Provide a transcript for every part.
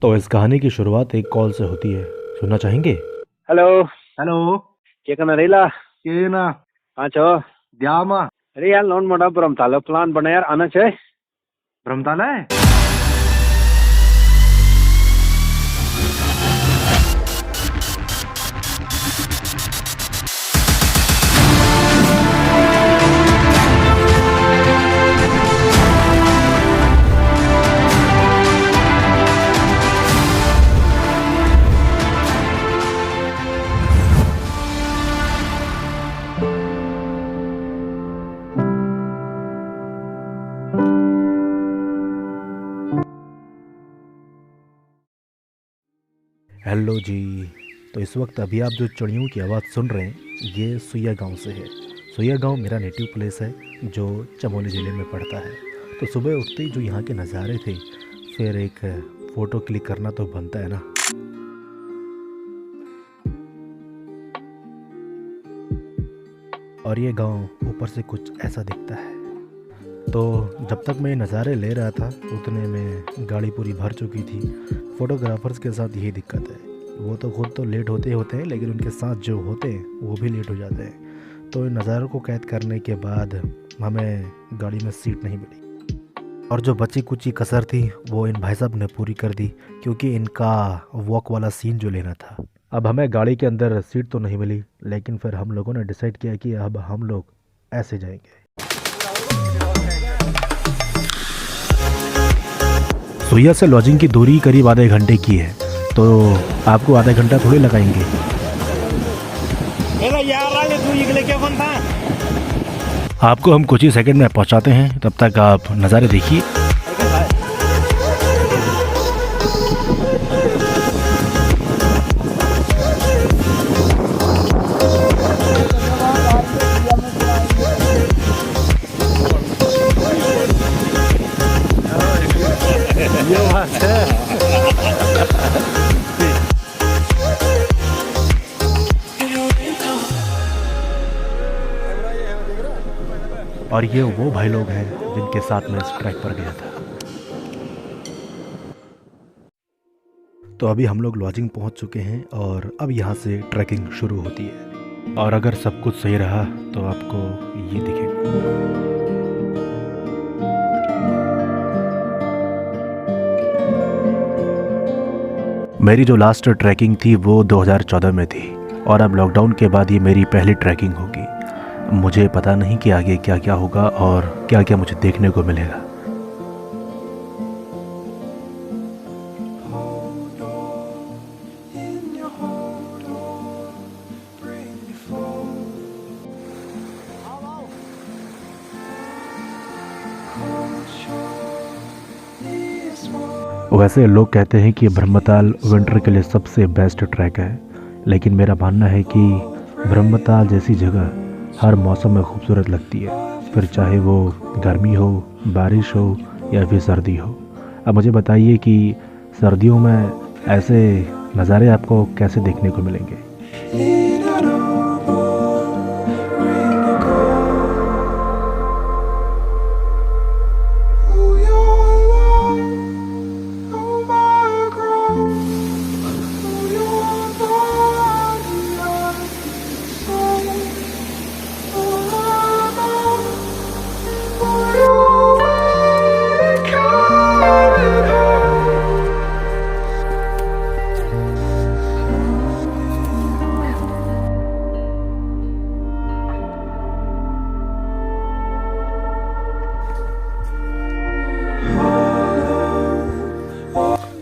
तो इस कहानी की शुरुआत एक कॉल से होती है। सुनना चाहेंगे? हेलो हेलो के करना रेला केना कहाँ छो? द्यामा अरे यार लोन मोटा ब्रह्मताल प्लान बना यार आना छे। ब्रह्मताला है। हेलो जी। तो इस वक्त अभी आप जो चिड़ियों की आवाज़ सुन रहे हैं ये सुइया गांव से है। सुइया गांव मेरा नेटिव प्लेस है जो चमोली ज़िले में पड़ता है। तो सुबह उठते ही जो यहाँ के नज़ारे थे, फिर एक फ़ोटो क्लिक करना तो बनता है ना। और ये गांव ऊपर से कुछ ऐसा दिखता है। तो जब तक मैं ये नज़ारे ले रहा था उतने में गाड़ी पूरी भर चुकी थी। फ़ोटोग्राफर्स के साथ यही दिक्कत है, वो तो खुद तो लेट होते होते हैं लेकिन उनके साथ जो होते हैं वो भी लेट हो जाते हैं। तो इन नज़ारों को कैद करने के बाद हमें गाड़ी में सीट नहीं मिली और जो बची कुची कसर थी वो इन भाई साहब ने पूरी कर दी, क्योंकि इनका वॉक वाला सीन जो लेना था। अब हमें गाड़ी के अंदर सीट तो नहीं मिली, लेकिन फिर हम लोगों ने डिसाइड किया कि अब हम लोग ऐसे जाएंगे। सुइया से लॉजिंग की दूरी करीब आधे घंटे की है, तो आपको आधा घंटा थोड़ी लगाएंगे। आपको हम कुछ ही सेकंड में पहुंचाते हैं, तब तक आप नज़ारे देखिए। और ये वो भाई लोग हैं जिनके साथ मैं इस ट्रैक पर गया था। तो अभी हम लोग लॉजिंग पहुंच चुके हैं और अब यहाँ से ट्रैकिंग शुरू होती है। और अगर सब कुछ सही रहा तो आपको ये दिखेगा। मेरी जो लास्ट ट्रैकिंग थी वो 2014 में थी और अब लॉकडाउन के बाद ये मेरी पहली ट्रैकिंग होगी। मुझे पता नहीं कि आगे क्या क्या होगा और क्या क्या मुझे देखने को मिलेगा। वैसे लोग कहते हैं कि ब्रह्मताल विंटर के लिए सबसे बेस्ट ट्रैक है, लेकिन मेरा मानना है कि ब्रह्मताल जैसी जगह हर मौसम में खूबसूरत लगती है, फिर चाहे वो गर्मी हो, बारिश हो या फिर सर्दी हो। अब मुझे बताइए कि सर्दियों में ऐसे नज़ारे आपको कैसे देखने को मिलेंगे।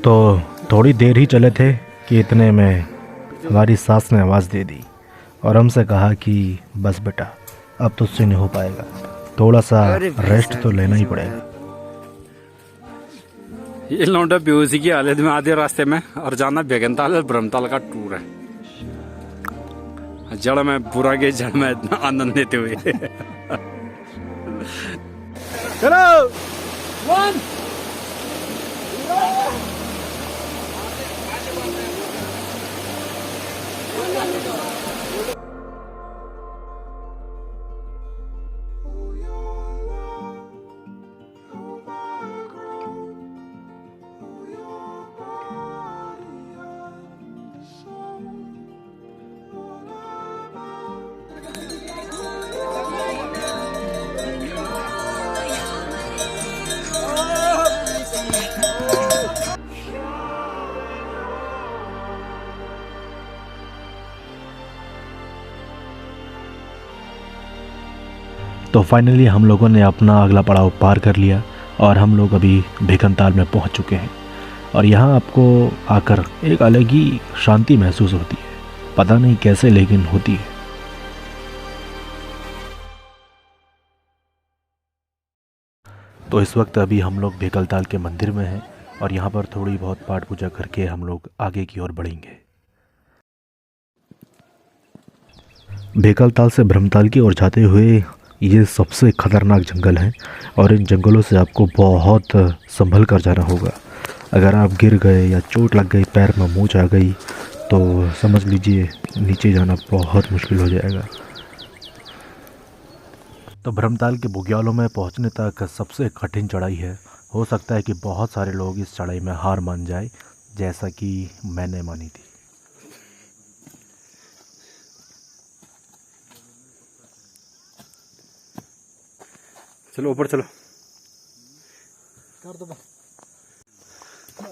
तो थोड़ी देर ही चले थे कि इतने में हमारी सास ने आवाज़ दे दी और हमसे कहा कि बस बेटा अब तुझसे नहीं हो पाएगा, थोड़ा सा रेस्ट तो लेना ही पड़ेगा। ये लौंडा बेहोशी की हालत में आधे रास्ते में और जाना बेगनताल ब्रह्मताल का टूर है। जड़ में बुरा के जड़ में इतना आनंद लेते हुए चलो वन तो फाइनली हम लोगों ने अपना अगला पड़ाव पार कर लिया और हम लोग अभी भेकनताल में पहुंच चुके हैं। और यहाँ आपको आकर एक अलग ही शांति महसूस होती है, पता नहीं कैसे लेकिन होती है। तो इस वक्त अभी हम लोग भेकलताल के मंदिर में हैं और यहाँ पर थोड़ी बहुत पाठ पूजा करके हम लोग आगे की ओर बढ़ेंगे। भेकलताल से ब्रह्मताल की ओर जाते हुए ये सबसे खतरनाक जंगल है और इन जंगलों से आपको बहुत संभल कर जाना होगा। अगर आप गिर गए या चोट लग गई, पैर में मोच आ गई, तो समझ लीजिए नीचे जाना बहुत मुश्किल हो जाएगा। तो ब्रह्मताल के बुग्यालों में पहुंचने तक सबसे कठिन चढ़ाई है। हो सकता है कि बहुत सारे लोग इस चढ़ाई में हार मान जाए, जैसा कि मैंने मानी थी। चलो ऊपर चलो। कर दो।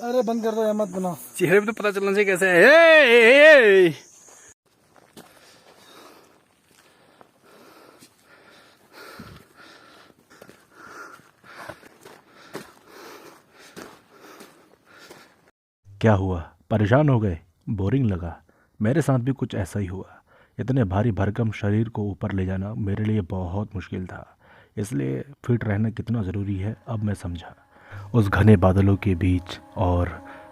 अरे बंद कर दो, या मत बनाओ। चेहरे पे तो पता चलना चाहिए कैसे है। ए! क्या हुआ, परेशान हो गए, बोरिंग लगा? मेरे साथ भी कुछ ऐसा ही हुआ। इतने भारी भरकम शरीर को ऊपर ले जाना मेरे लिए बहुत मुश्किल था, इसलिए फिट रहना कितना ज़रूरी है अब मैं समझा। उस घने बादलों के बीच और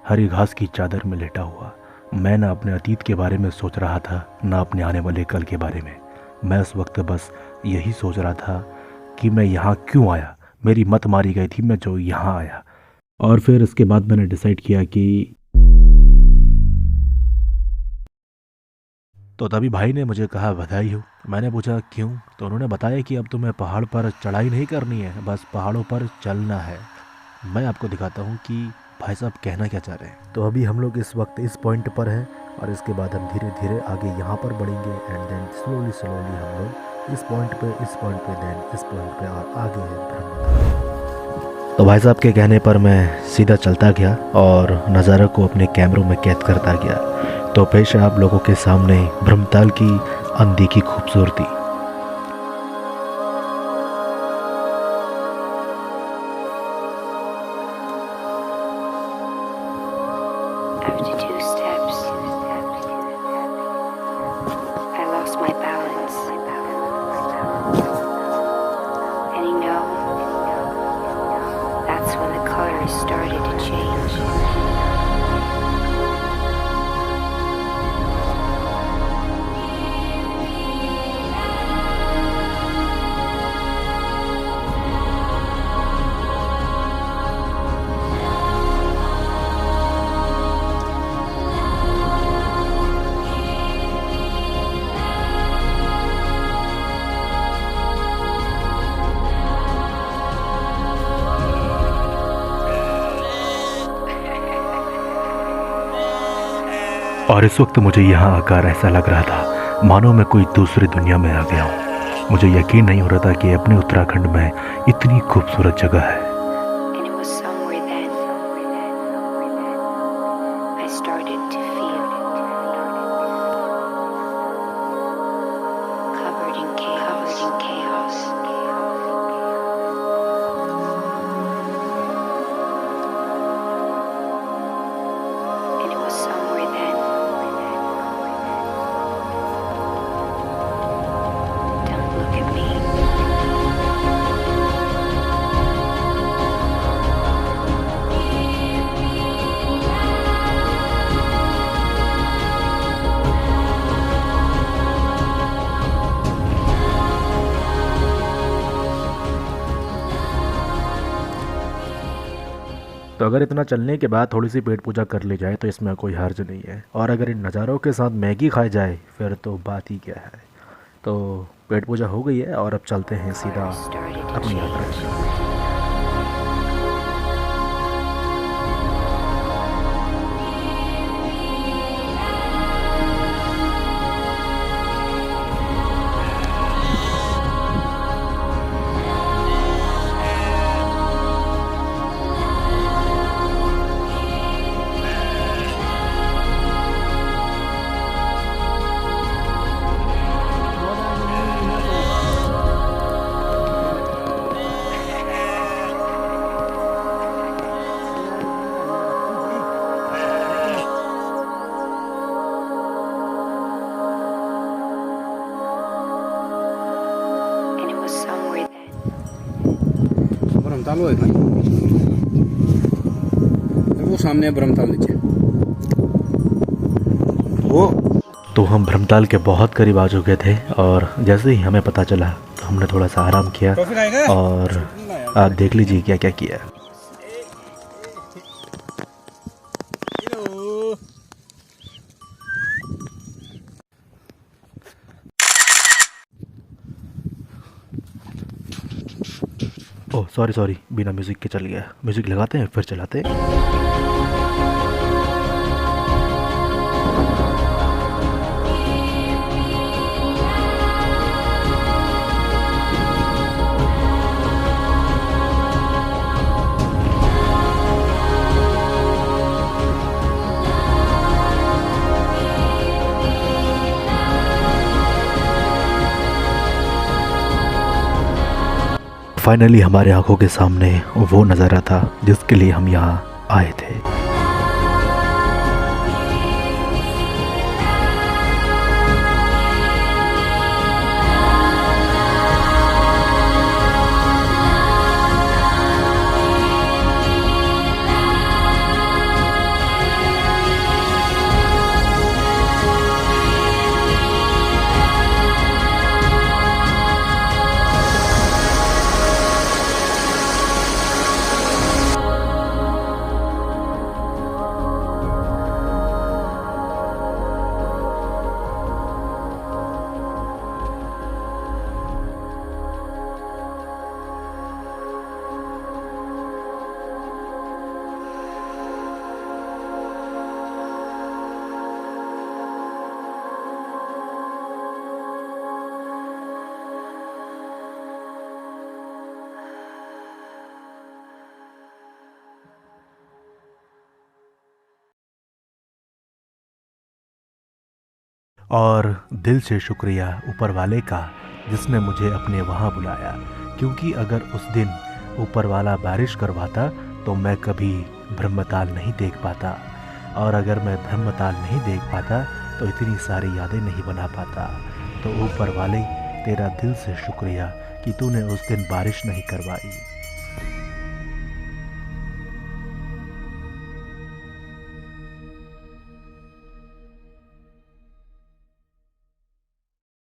हरी घास की चादर में लेटा हुआ मैं ना अपने अतीत के बारे में सोच रहा था, ना अपने आने वाले कल के बारे में। मैं उस वक्त बस यही सोच रहा था कि मैं यहाँ क्यों आया, मेरी मत मारी गई थी मैं जो यहाँ आया। और फिर इसके बाद मैंने डिसाइड किया कि तो तभी भाई ने मुझे कहा बधाई हो। मैंने पूछा क्यों, तो उन्होंने बताया कि अब तुम्हें पहाड़ पर चढ़ाई नहीं करनी है, बस पहाड़ों पर चलना है। मैं आपको दिखाता हूँ कि भाई साहब कहना क्या चाह रहे हैं। तो अभी हम लोग इस वक्त इस पॉइंट पर हैं और इसके बाद हम धीरे धीरे आगे यहाँ पर बढ़ेंगे एंड देन स्लोली स्लोली हम लोग इस पॉइंट पे देन इस पॉइंट पे और आगे है ब्रह्मताल। तो भाई साहब के कहने पर मैं सीधा चलता गया और नज़ारा को अपने कैमरों में कैद करता गया। तो पेश है आप लोगों के सामने ब्रह्मताल की अनदेखी खूबसूरती। After 2 steps, I lost my balance. And you know, that's when the colors started to change. और इस वक्त मुझे यहाँ आकर ऐसा लग रहा था मानो मैं कोई दूसरी दुनिया में आ गया हूँ। मुझे यकीन नहीं हो रहा था कि अपने उत्तराखंड में इतनी खूबसूरत जगह है। And it was somewhere then I started to feel covered in chaos. And it was somewhere then. Don't look at me. तो अगर इतना चलने के बाद थोड़ी सी पेट पूजा कर ली जाए तो इसमें कोई हर्ज नहीं है, और अगर इन नज़ारों के साथ मैगी खाई जाए फिर तो बात ही क्या है। तो पेट पूजा हो गई है और अब चलते हैं सीधा अपनी यात्रा की। चालू है भाई, वो सामने है ब्रह्मताल नीचे वो। तो हम ब्रह्मताल के बहुत करीब आ चुके थे और जैसे ही हमें पता चला तो हमने थोड़ा सा आराम किया और आप देख लीजिए क्या क्या किया। ओह सॉरी बिना म्यूज़िक के चल गया। म्यूज़िक लगाते हैं फिर चलाते हैं। फाइनली हमारे आंखों के सामने वो नज़ारा था जिसके लिए हम यहाँ आए थे। और दिल से शुक्रिया ऊपर वाले का जिसने मुझे अपने वहाँ बुलाया, क्योंकि अगर उस दिन ऊपर वाला बारिश करवाता तो मैं कभी ब्रह्मताल नहीं देख पाता, और अगर मैं ब्रह्मताल नहीं देख पाता तो इतनी सारी यादें नहीं बना पाता। तो ऊपर वाले तेरा दिल से शुक्रिया कि तूने उस दिन बारिश नहीं करवाई।